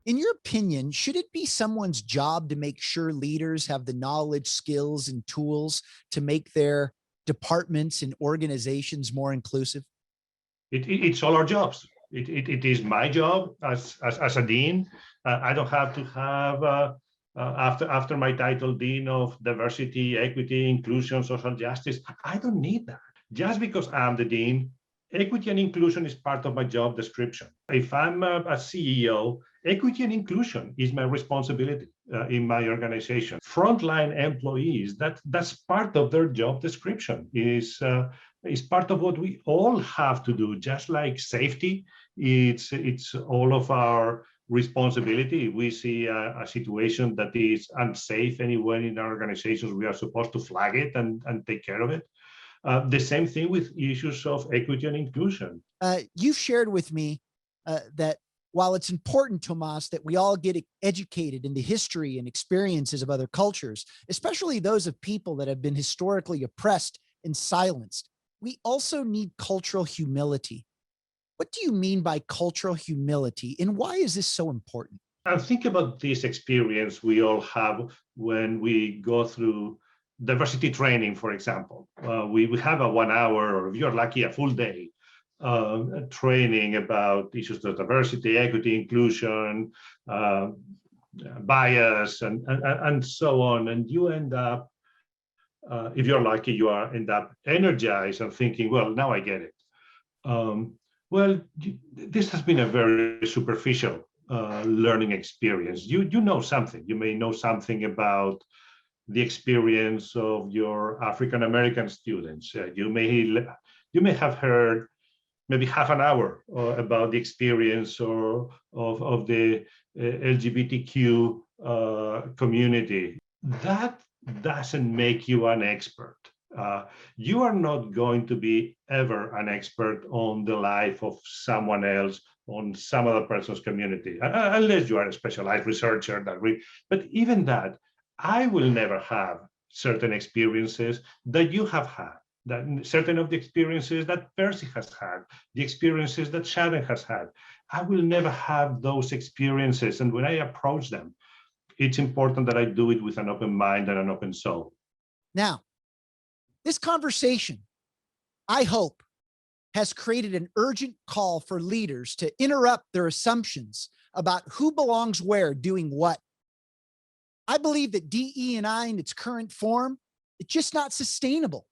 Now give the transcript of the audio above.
In your opinion, should it be someone's job to make sure leaders have the knowledge, skills, and tools to make their departments and organizations more inclusive? It's all our jobs. It is my job as a dean. I don't have to have after my title, Dean of Diversity, Equity, Inclusion, Social Justice. I don't need that. Just because I'm the dean, equity and inclusion is part of my job description. If I'm a CEO, equity and inclusion is my responsibility in my organization. Frontline employees, that's part of their job description, is part of what we all have to do. Just like safety, it's all of our responsibility. If we see a situation that is unsafe anywhere in our organizations, we are supposed to flag it and take care of it. The same thing with issues of equity and inclusion. You've shared with me that while it's important, Tomas, that we all get educated in the history and experiences of other cultures, especially those of people that have been historically oppressed and silenced, we also need cultural humility. What do you mean by cultural humility, and why is this so important? I think about this experience we all have when we go through diversity training, for example. We have a 1 hour, or if you're lucky, a full day training about issues of diversity, equity, inclusion, bias, and so on. And you end up, if you're lucky, end up energized and thinking, well, now I get it. Well, this has been a very superficial learning experience. You know something. You may know something about the experience of your African American students. You may have heard maybe half an hour about the experience of the LGBTQ community. That doesn't make you an expert. You are not going to be ever an expert on the life of someone else, on some other person's community, unless you are a specialized researcher. But even that, I will never have certain experiences that you have had, that certain of the experiences that Percy has had, the experiences that Sharon has had. I will never have those experiences. And when I approach them, it's important that I do it with an open mind and an open soul. Now, this conversation, I hope, has created an urgent call for leaders to interrupt their assumptions about who belongs where doing what. I believe that DE&I in its current form, it's just not sustainable.